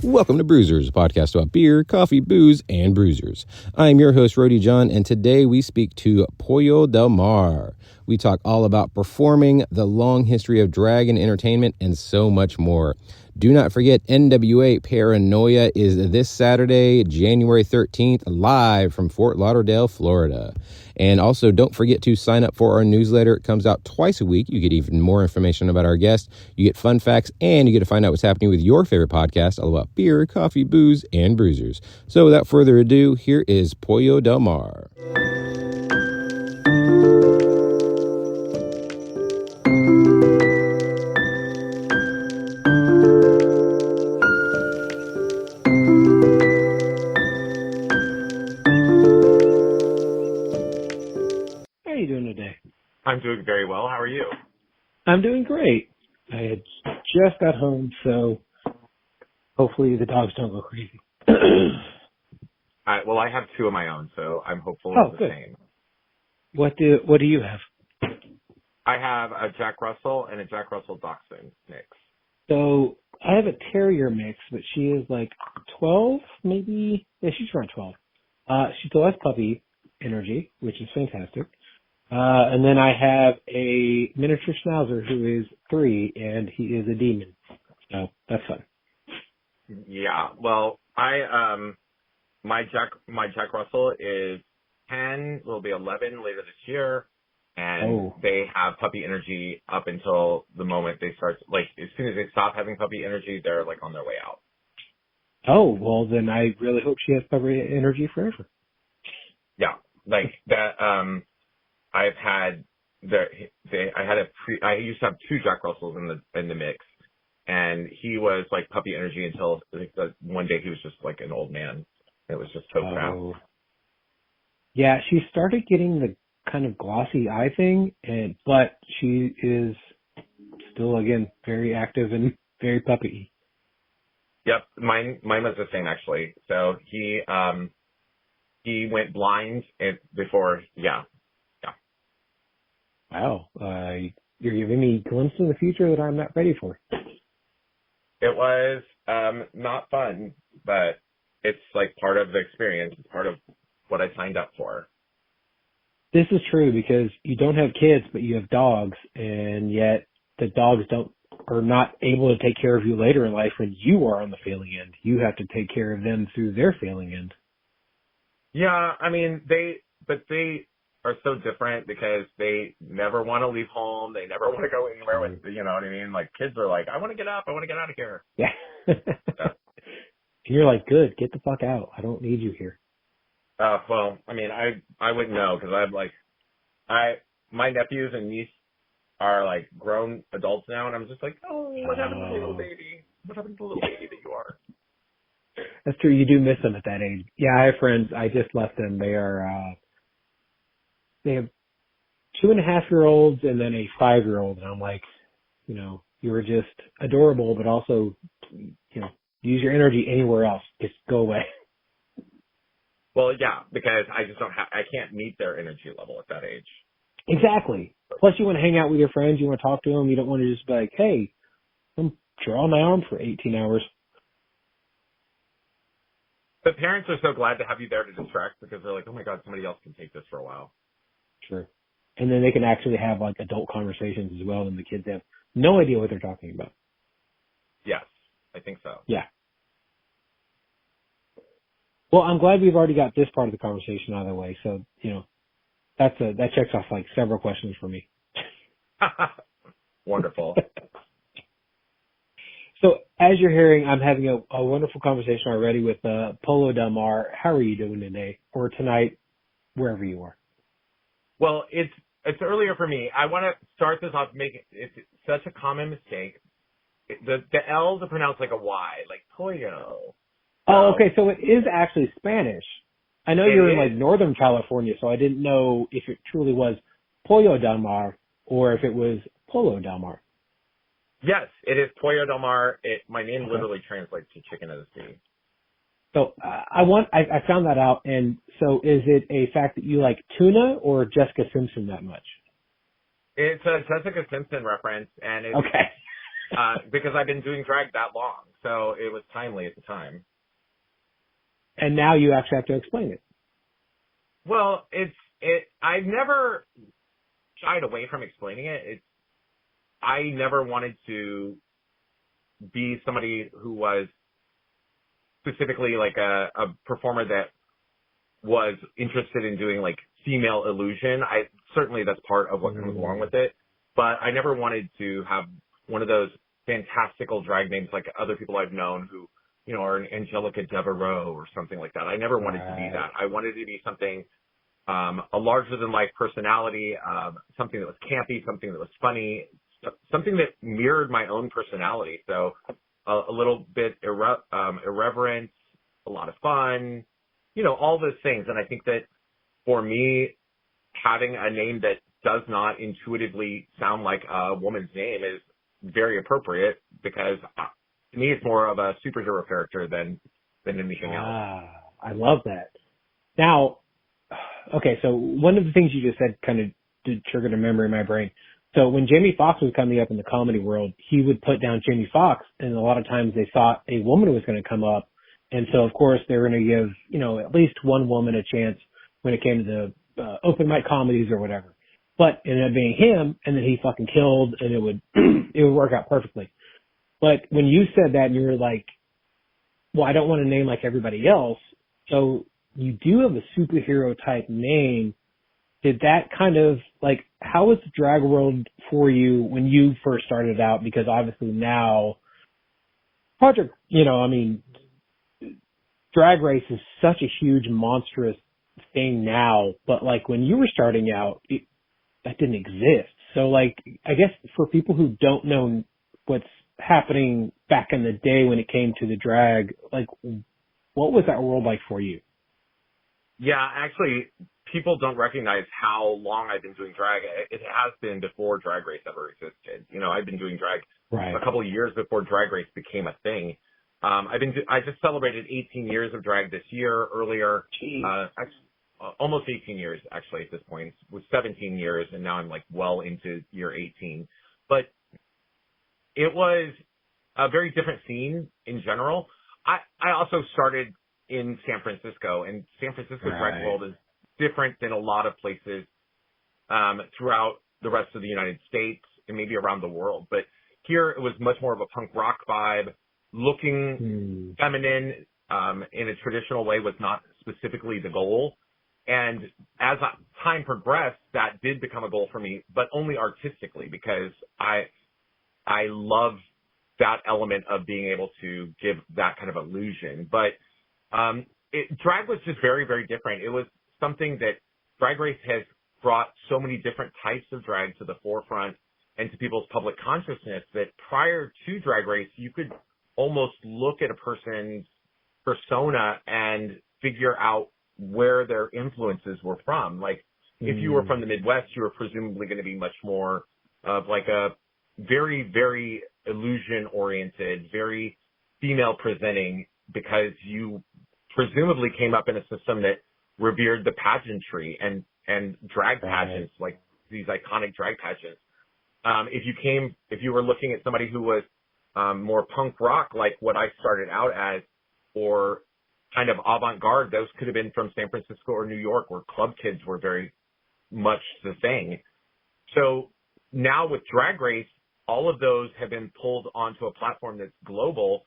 Welcome to Brewsers, a podcast about beer, coffee, booze, and bruisers. I'm your host, Rody John, and today we speak to Pollo Del Mar. We talk all about performing, the long history of drag and entertainment, and so much more. Do not forget, NWA Paranoia is this Saturday, January 13th, live from Fort Lauderdale, Florida. And also, don't forget to sign up for our newsletter. It comes out twice a week. You get even more information about our guests. You get fun facts, and you get to find out what's happening with your favorite podcast, all about beer, coffee, booze, and bruisers. So without further ado, here is Pollo Del Mar. I'm doing very well. How are you? I'm doing great. I had just got home, so hopefully the dogs don't go crazy. Well, I have two of my own, so I'm hopeful it's the same. What do you have? I have a Jack Russell and a Jack Russell Dachshund mix. So I have a Terrier mix, but she is like 12, maybe. Yeah, she's around 12. She still has puppy energy, which is fantastic. And then I have a miniature schnauzer who is 3, and he is a demon. So that's fun. Yeah. Well, my Jack Russell is 10. Will be 11 later this year, and they have puppy energy up until the moment they start. Like as soon as they stop having puppy energy, they're like on their way out. Oh well, then I really hope she has puppy energy forever. Yeah, like that. I used to have 2 Jack Russells in the mix, and he was like puppy energy until one day he was just like an old man. It was just so crap. Yeah, she started getting the kind of glossy eye thing, but she is still again very active and very puppy. Yep, mine was the same actually. So he went blind before. Yeah. Wow, you're giving me a glimpse of the future that I'm not ready for. It was not fun, but it's like part of the experience. It's part of what I signed up for. This is true because you don't have kids, but you have dogs, and yet the dogs are not able to take care of you later in life when you are on the failing end. You have to take care of them through their failing end. Yeah, I mean, they are so different because they never want to leave home. They never want to go anywhere with, you know what I mean? Like kids are like, I want to get up. I want to get out of here. Yeah. You're like, good, get the fuck out. I don't need you here. Well, I mean, I wouldn't know because I'm like, my nephews and niece are like grown adults now. And I'm just like, what happened to the little baby? What happened to the little baby that you are? That's true. You do miss them at that age. Yeah. I have friends. I just left them. They have 2.5-year-olds and then a 5-year-old. And I'm like, you were just adorable, but also, use your energy anywhere else. Just go away. Well, yeah, because I can't meet their energy level at that age. Exactly. Plus you want to hang out with your friends. You want to talk to them. You don't want to just be like, hey, I'm drawing my arm for 18 hours. The parents are so glad to have you there to distract because they're like, oh my God, somebody else can take this for a while. Sure. And then they can actually have like adult conversations as well, and the kids have no idea what they're talking about. Yes, I think so. Yeah. Well, I'm glad we've already got this part of the conversation out of the way. So, that checks off like several questions for me. Wonderful. So as you're hearing, I'm having a wonderful conversation already with Pollo Del Mar. How are you doing today or tonight, wherever you are? Well, it's earlier for me. I want to start this off it's such a common mistake. The L's are pronounced like a Y, like pollo. Oh, okay. So it is actually Spanish. I know you're in like Northern California, so I didn't know if it truly was Pollo Del Mar or if it was Pollo Del Mar. Yes, it is Pollo Del Mar. My name literally translates to chicken of the sea. So I found that out, and so is it a fact that you like tuna or Jessica Simpson that much? It's a Jessica Simpson reference, and it's, okay. because I've been doing drag that long. So it was timely at the time. And now you actually have to explain it. Well, I've never shied away from explaining it. I never wanted to be somebody who was specifically like a performer that was interested in doing like female illusion. Certainly that's part of what comes along with it, but I never wanted to have one of those fantastical drag names like other people I've known who, are an Angelica Devereaux or something like that. I never wanted to be that. I wanted to be something, a larger than life personality, something that was campy, something that was funny, something that mirrored my own personality. So a little bit irreverent, a lot of fun, all those things. And I think that for me, having a name that does not intuitively sound like a woman's name is very appropriate because to me, it's more of a superhero character than anything else. I love that. Now, okay, so one of the things you just said kind of did trigger a memory in my brain. So when Jamie Foxx was coming up in the comedy world, he would put down Jamie Foxx, and a lot of times they thought a woman was going to come up. And so, of course, they were going to give, at least one woman a chance when it came to the open mic comedies or whatever. But it ended up being him, and then he fucking killed, and it would work out perfectly. But when you said that, you were like, well, I don't want a name like everybody else. So you do have a superhero type name. Did that kind of how was the drag world for you when you first started out? Because obviously now, Drag Race is such a huge, monstrous thing now. But when you were starting out, that didn't exist. So I guess for people who don't know what's happening back in the day when it came to the drag, what was that world like for you? Yeah, actually, people don't recognize how long I've been doing drag. It has been before Drag Race ever existed. I've been doing drag a couple of years before Drag Race became a thing. I just celebrated 18 years of drag this year. Earlier, almost 18 years actually at this point. It was 17 years, and now I'm well into year 18. But it was a very different scene in general. I also started in San Francisco, and San Francisco drag world is different than a lot of places throughout the rest of the United States and maybe around the world. But here it was much more of a punk rock vibe. Looking feminine in a traditional way was not specifically the goal. And as time progressed, that did become a goal for me, but only artistically, because I love that element of being able to give that kind of illusion. But drag was just very, very different. It was something that Drag Race has brought so many different types of drag to the forefront and to people's public consciousness that prior to Drag Race, you could almost look at a person's persona and figure out where their influences were from. If you were from the Midwest, you were presumably going to be much more of a very, very illusion-oriented, very female-presenting, because you presumably came up in a system that revered the pageantry and drag pageants, like these iconic drag pageants. If you were looking at somebody who was more punk rock, like what I started out as, or kind of avant-garde, those could have been from San Francisco or New York, where club kids were very much the thing. So now with Drag Race, all of those have been pulled onto a platform that's global,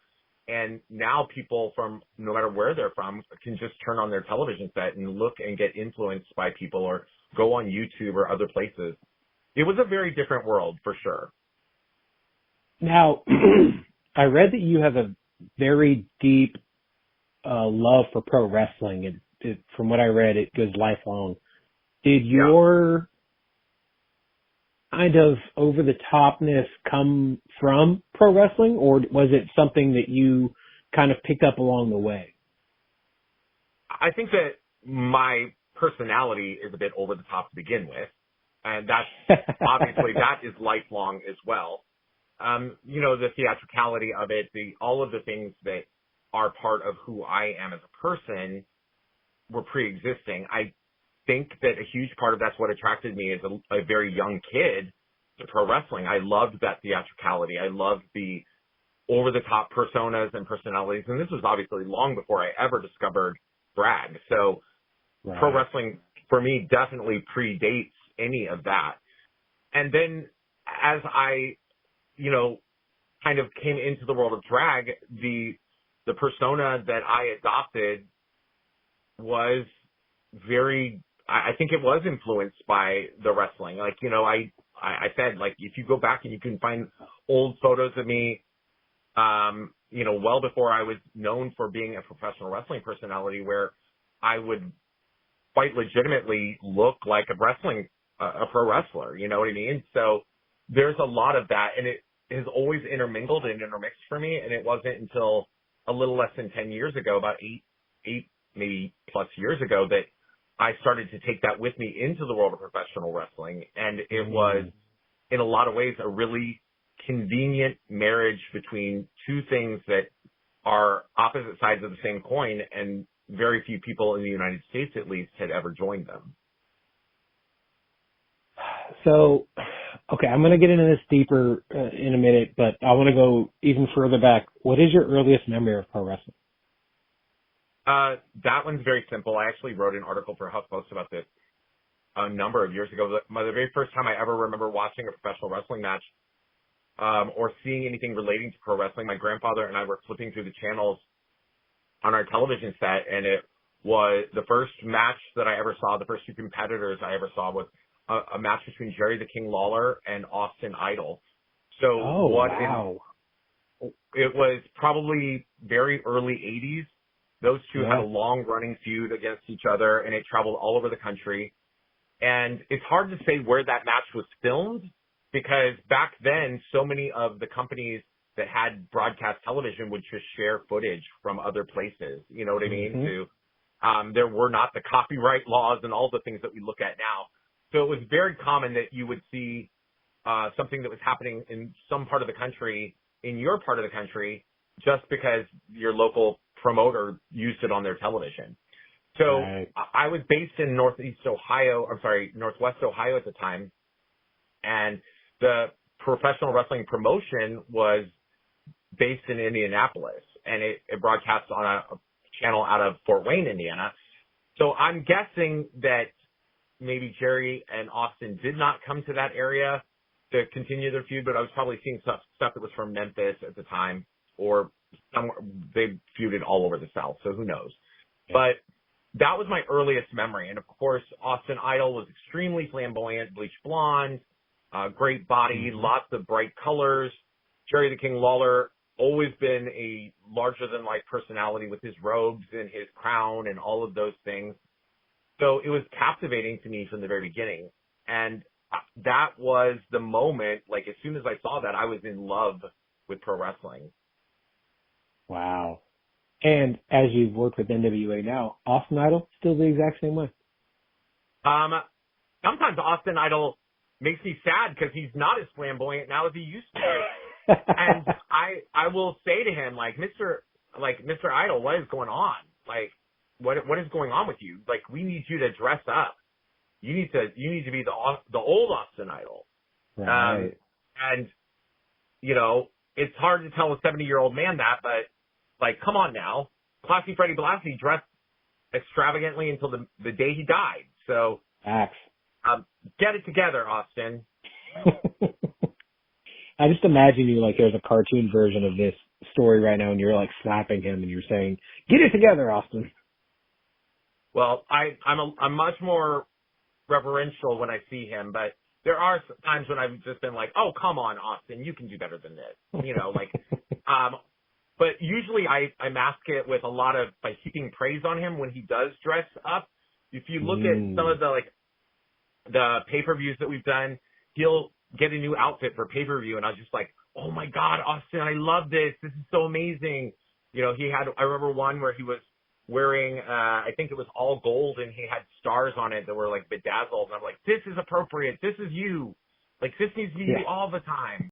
and now people from no matter where they're from can just turn on their television set and look and get influenced by people or go on YouTube or other places. It was a very different world for sure. Now, I read that you have a very deep love for pro wrestling. From what I read, it goes lifelong. Did your kind of over-the-topness come from pro wrestling, or was it something that you kind of picked up along the way? I think that my personality is a bit over the top to begin with, and that's obviously that is lifelong as well. The theatricality of it, all of the things that are part of who I am as a person were pre-existing. I think that a huge part of that's what attracted me as a very young kid to pro wrestling. I loved that theatricality. I loved the over-the-top personas and personalities. And this was obviously long before I ever discovered drag. So pro wrestling, for me, definitely predates any of that. And then as I, kind of came into the world of drag, the persona that I adopted was I think it was influenced by the wrestling. Like, I said, like, if you go back and you can find old photos of me, well before I was known for being a professional wrestling personality, where I would quite legitimately look like a pro wrestler, you know what I mean? So there's a lot of that, and it has always intermingled and intermixed for me. And it wasn't until a little less than 10 years ago, about eight, maybe plus years ago, that I started to take that with me into the world of professional wrestling. And it was, in a lot of ways, a really convenient marriage between two things that are opposite sides of the same coin, and very few people in the United States, at least, had ever joined them. So, okay, I'm going to get into this deeper in a minute, but I want to go even further back. What is your earliest memory of pro wrestling? That one's very simple. I actually wrote an article for HuffPost about this a number of years ago. The very first time I ever remember watching a professional wrestling match or seeing anything relating to pro wrestling, my grandfather and I were flipping through the channels on our television set, and it was the first match that I ever saw. The first two competitors I ever saw was a match between Jerry the King Lawler and Austin Idol. So it was probably very early 80s. Those two had a long running feud against each other, and it traveled all over the country. And it's hard to say where that match was filmed, because back then, so many of the companies that had broadcast television would just share footage from other places. You know what I mean? There were not the copyright laws and all the things that we look at now. So it was very common that you would see something that was happening in some part of the country, in your part of the country, just because your local promoter used it on their television. So I was based in Northwest Ohio at the time, and the professional wrestling promotion was based in Indianapolis, and it broadcast on a channel out of Fort Wayne, Indiana. So I'm guessing that maybe Jerry and Austin did not come to that area to continue their feud, but I was probably seeing stuff that was from Memphis at the time, or somewhere. They feuded all over the South, so who knows. But that was my earliest memory. And of course, Austin Idol was extremely flamboyant, bleached blonde, great body, lots of bright colors. Jerry the King Lawler, always been a larger-than-life personality with his robes and his crown and all of those things. So it was captivating to me from the very beginning. And that was the moment, like, as soon as I saw that, I was in love with pro wrestling. Wow. And as you've worked with NWA now, Austin Idol, still the exact same way? Sometimes Austin Idol makes me sad because he's not as flamboyant now as he used to be. And I will say to him, Mr. Idol, what is going on? Like, what is going on with you? Like, we need you to dress up. You need to be the old Austin Idol. Right. And, it's hard to tell a 70-year-old man that, but, like, come on now. Classy Freddie Blassie dressed extravagantly until the day he died. So, get it together, Austin. I just imagine you, like, there's a cartoon version of this story right now, and you're, like, slapping him, and you're saying, get it together, Austin. Well, I'm much more reverential when I see him, but there are times when I've just been like, oh, come on, Austin, you can do better than this. But usually I mask it with a lot of, by heaping praise on him when he does dress up. If you look at some of the pay-per-views that we've done, he'll get a new outfit for pay-per-view, and I was just like, oh my God, Austin, I love this. This is so amazing. I remember one where he was wearing, I think it was all gold, and he had stars on it that were like bedazzled. And I'm like, this is appropriate. This is you. Like, this needs to be you all the time.